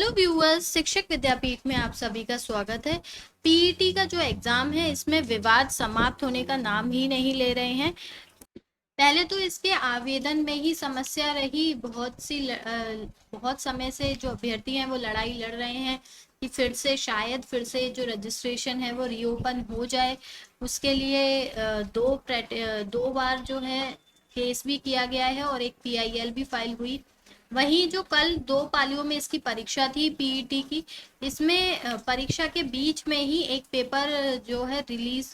Hello viewers, शिक्षक विद्यापीठ में आप सभी का स्वागत है। पीईटी का जो एग्जाम है इसमें विवाद समाप्त होने का नाम ही नहीं ले रहे हैं। पहले तो इसके आवेदन में ही समस्या रही। बहुत समय से जो अभ्यर्थी हैं वो लड़ाई लड़ रहे हैं कि फिर से जो रजिस्ट्रेशन है वो रीओपन हो जाए। उसके लिए दो बार जो है केस भी किया गया है और एक पीआईएल भी फाइल हुई। वहीं जो कल 2 पालियों में इसकी परीक्षा थी पीईटी की, इसमें परीक्षा के बीच में ही एक पेपर जो है रिलीज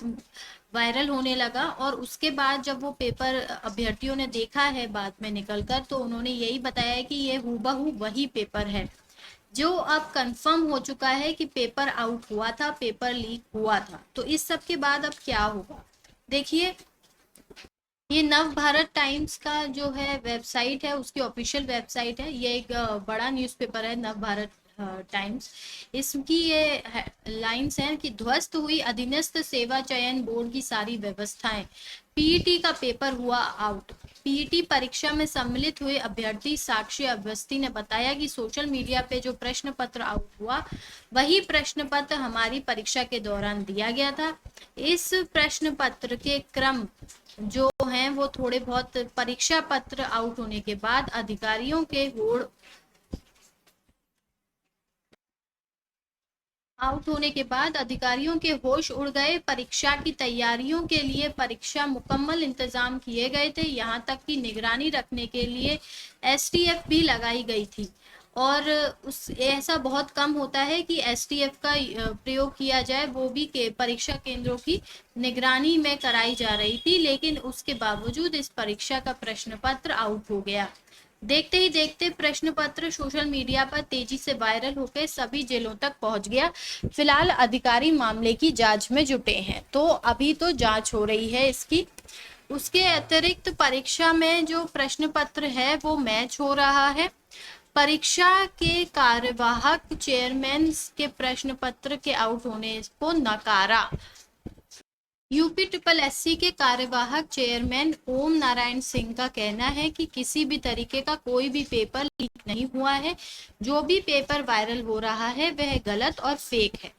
वायरल होने लगा और उसके बाद जब वो पेपर अभ्यर्थियों ने देखा है बाद में निकलकर, तो उन्होंने यही बताया कि ये हूबहू वही पेपर है जो अब कंफर्म हो चुका है कि पेपर आउट हुआ था, पेपर लीक हुआ था। तो इस सब के बाद अब क्या होगा, देखिए। ये नव भारत टाइम्स का जो है वेबसाइट है, उसकी ऑफिशियल वेबसाइट है। ये एक बड़ा न्यूज़पेपर है नव भारत टाइम्स। इसकी ये लाइंस हैं कि ध्वस्त हुई अधीनस्थ सेवा चयन बोर्ड की सारी व्यवस्थाएं, पीईटी का पेपर हुआ आउट। पीईटी परीक्षा में सम्मिलित हुए अभ्यर्थी साक्षी अवस्थी ने बताया कि सोशल मीडिया पे जो प्रश्न पत्र आउट हुआ वही प्रश्न पत्र हमारी परीक्षा के दौरान दिया गया था। इस प्रश्न पत्र के क्रम जो हैं वो थोड़े बहुत परीक्षा पत्र आउट होने के बाद अधिकारियों के होश उड़ गए। परीक्षा की तैयारियों के लिए परीक्षा मुकम्मल इंतजाम किए गए थे, यहाँ तक कि निगरानी रखने के लिए एसटीएफ भी लगाई गई थी। और उस ऐसा बहुत कम होता है कि एसटीएफ का प्रयोग किया जाए, वो भी के परीक्षा केंद्रों की निगरानी में कराई जा रही थी। लेकिन उसके बावजूद इस परीक्षा का प्रश्न पत्र आउट हो गया। देखते ही देखते प्रश्न पत्र सोशल मीडिया पर तेजी से वायरल होकर सभी जिलों तक पहुंच गया। फिलहाल अधिकारी मामले की जांच में जुटे हैं, तो अभी तो जांच हो रही है इसकी। उसके अतिरिक्त परीक्षा में जो प्रश्न पत्र है वो मैच हो रहा है। परीक्षा के कार्यवाहक चेयरमैन के प्रश्न पत्र के आउट होने को नकारा। यूपी ट्रिपल एससी के कार्यवाहक चेयरमैन ओम नारायण सिंह का कहना है कि किसी भी तरीके का कोई भी पेपर लीक नहीं हुआ है। जो भी पेपर वायरल हो रहा है वह गलत और फेक है।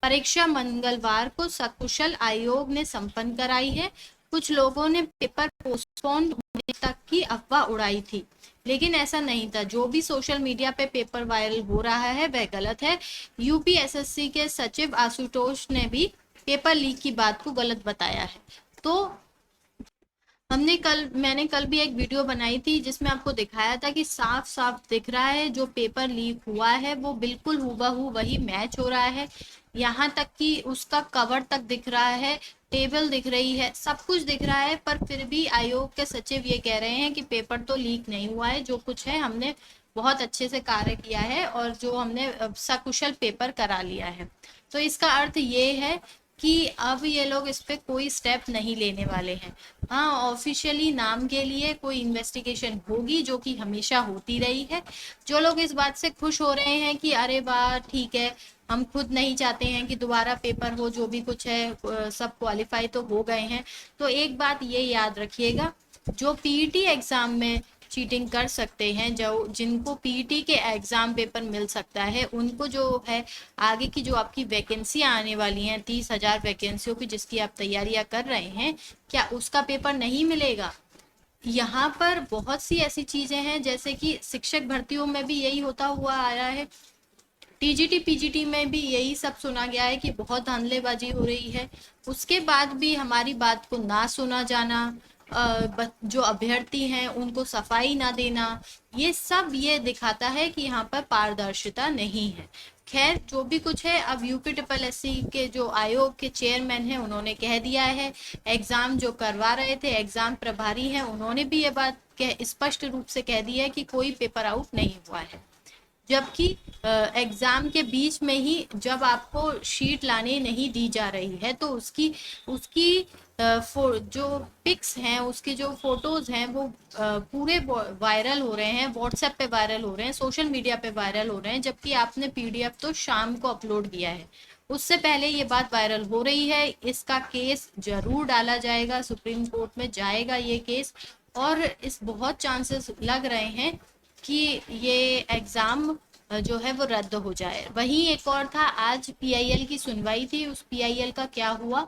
परीक्षा मंगलवार को सकुशल आयोग ने संपन्न कराई है। कुछ लोगों ने पेपर पोस्टपोन होने तक की अफवाह उड़ाई थी, लेकिन ऐसा नहीं था। जो भी सोशल मीडिया पे पेपर वायरल हो रहा है वह गलत है। यूपीएसएससी के सचिव आशुतोष ने भी पेपर लीक की बात को गलत बताया है। तो मैंने कल भी एक वीडियो बनाई थी जिसमें आपको दिखाया था कि साफ साफ दिख रहा है जो पेपर लीक हुआ है वो बिल्कुल हूबहू वही मैच हो रहा है। यहाँ तक कि उसका कवर तक दिख रहा है, टेबल दिख रही है, सब कुछ दिख रहा है। पर फिर भी आयोग के सचिव ये कह रहे हैं कि पेपर तो लीक नहीं हुआ है, जो कुछ है हमने बहुत अच्छे से कार्य किया है और जो हमने सकुशल पेपर करा लिया है। तो इसका अर्थ ये है कि अब ये लोग इस पे कोई स्टेप नहीं लेने वाले हैं। हाँ, ऑफिशियली नाम के लिए कोई इन्वेस्टिगेशन होगी, जो कि हमेशा होती रही है। जो लोग इस बात से खुश हो रहे हैं कि अरे वाह ठीक है, हम खुद नहीं चाहते हैं कि दोबारा पेपर हो, जो भी कुछ है सब क्वालिफाई तो हो गए हैं। तो एक बात ये याद रखिएगा, जो पीईटी एग्जाम में चीटिंग कर सकते हैं, जो जिनको पीईटी के एग्जाम पेपर मिल सकता है, उनको जो है आगे की जो आपकी वैकेंसियां आने वाली हैं 30,000 वैकेंसियों की जिसकी आप तैयारियां कर रहे हैं, क्या उसका पेपर नहीं मिलेगा? यहाँ पर बहुत सी ऐसी चीजें हैं, जैसे कि शिक्षक भर्तियों में भी यही होता हुआ आया है। टीजीटी पीजीटी में भी यही सब सुना गया है कि बहुत धांधलेबाजी हो रही है। उसके बाद भी हमारी बात को ना सुना जाना, जो अभ्यर्थी हैं उनको सफाई ना देना, ये दिखाता है कि यहाँ पर पारदर्शिता नहीं है। खैर, जो भी कुछ है, अब यूपी ट्रिपल एससी के जो आयोग के चेयरमैन हैं उन्होंने कह दिया है। एग्जाम जो करवा रहे थे, एग्जाम प्रभारी हैं, उन्होंने भी ये बात स्पष्ट रूप से कह दी है कि कोई पेपर आउट नहीं हुआ है। जबकि एग्जाम के बीच में ही जब आपको शीट लाने नहीं दी जा रही है, तो उसकी उसकी जो पिक्स हैं, उसके जो फोटोज हैं वो पूरे वायरल हो रहे हैं, व्हाट्सएप पे वायरल हो रहे हैं, सोशल मीडिया पे वायरल हो रहे हैं, जबकि आपने पीडीएफ तो शाम को अपलोड किया है। उससे पहले ये बात वायरल हो रही है। इसका केस जरूर डाला जाएगा, सुप्रीम कोर्ट में जाएगा ये केस, और इस बहुत चांसेस लग रहे हैं कि ये एग्जाम जो है वो रद्द हो जाए। वहीं एक और था, आज पीआईएल की सुनवाई थी, उस पीआईएल का क्या हुआ?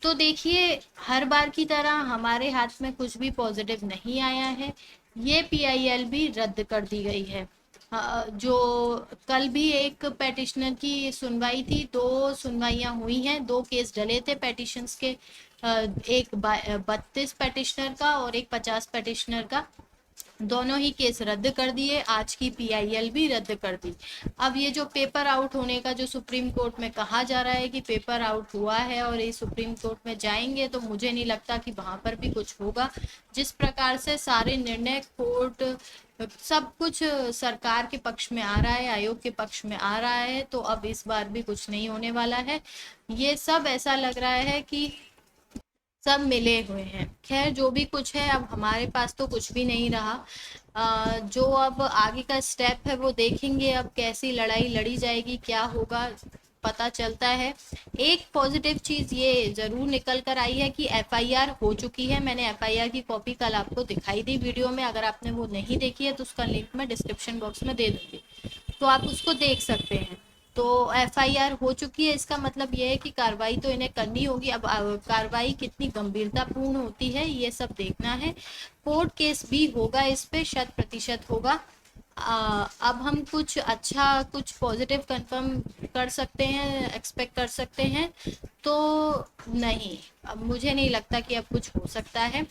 तो देखिए, हर बार की तरह हमारे हाथ में कुछ भी पॉजिटिव नहीं आया है। ये पीआईएल भी रद्द कर दी गई है। जो कल भी एक पेटिशनर की सुनवाई थी, दो सुनवाइयां हुई हैं, दो केस डले थे पेटिशंस के, एक 32 पेटिशनर का और एक 50 पेटिशनर का। दोनों ही केस रद्द कर दिए, आज की पीआईएल भी रद्द कर दी। अब ये जो पेपर आउट होने का जो सुप्रीम कोर्ट में कहा जा रहा है कि पेपर आउट हुआ है और ये सुप्रीम कोर्ट में जाएंगे, तो मुझे नहीं लगता कि वहां पर भी कुछ होगा। जिस प्रकार से सारे निर्णय कोर्ट, सब कुछ सरकार के पक्ष में आ रहा है, आयोग के पक्ष में आ रहा है, तो अब इस बार भी कुछ नहीं होने वाला है। ये सब ऐसा लग रहा है कि सब मिले हुए हैं। खैर, जो भी कुछ है, अब हमारे पास तो कुछ भी नहीं रहा। जो अब आगे का स्टेप है वो देखेंगे, अब कैसी लड़ाई लड़ी जाएगी, क्या होगा, पता चलता है। एक पॉजिटिव चीज ये जरूर निकल कर आई है कि एफआईआर हो चुकी है। मैंने एफआईआर की कॉपी कल आपको दिखाई दी वीडियो में, अगर आपने वो नहीं देखी है तो उसका लिंक मैं डिस्क्रिप्शन बॉक्स में दे दूंगी, तो आप उसको देख सकते हैं। तो एफआईआर हो चुकी है, इसका मतलब ये है कि कार्रवाई तो इन्हें करनी होगी। अब कार्रवाई कितनी गंभीरतापूर्ण होती है ये सब देखना है। कोर्ट केस भी होगा, इस पे 100% होगा। अब हम कुछ अच्छा, कुछ पॉजिटिव कंफर्म कर सकते हैं, एक्सपेक्ट कर सकते हैं? तो नहीं, अब मुझे नहीं लगता कि अब कुछ हो सकता है।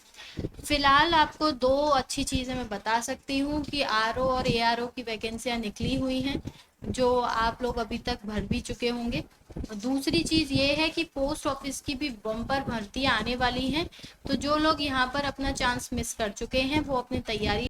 फिलहाल आपको दो अच्छी चीज़ें मैं बता सकती हूँ कि आरओ और एआरओ की वैकेंसियाँ निकली हुई हैं, जो आप लोग अभी तक भर भी चुके होंगे। दूसरी चीज़ ये है कि पोस्ट ऑफिस की भी बम्पर भर्तियाँ आने वाली हैं, तो जो लोग यहाँ पर अपना चांस मिस कर चुके हैं वो अपनी तैयारी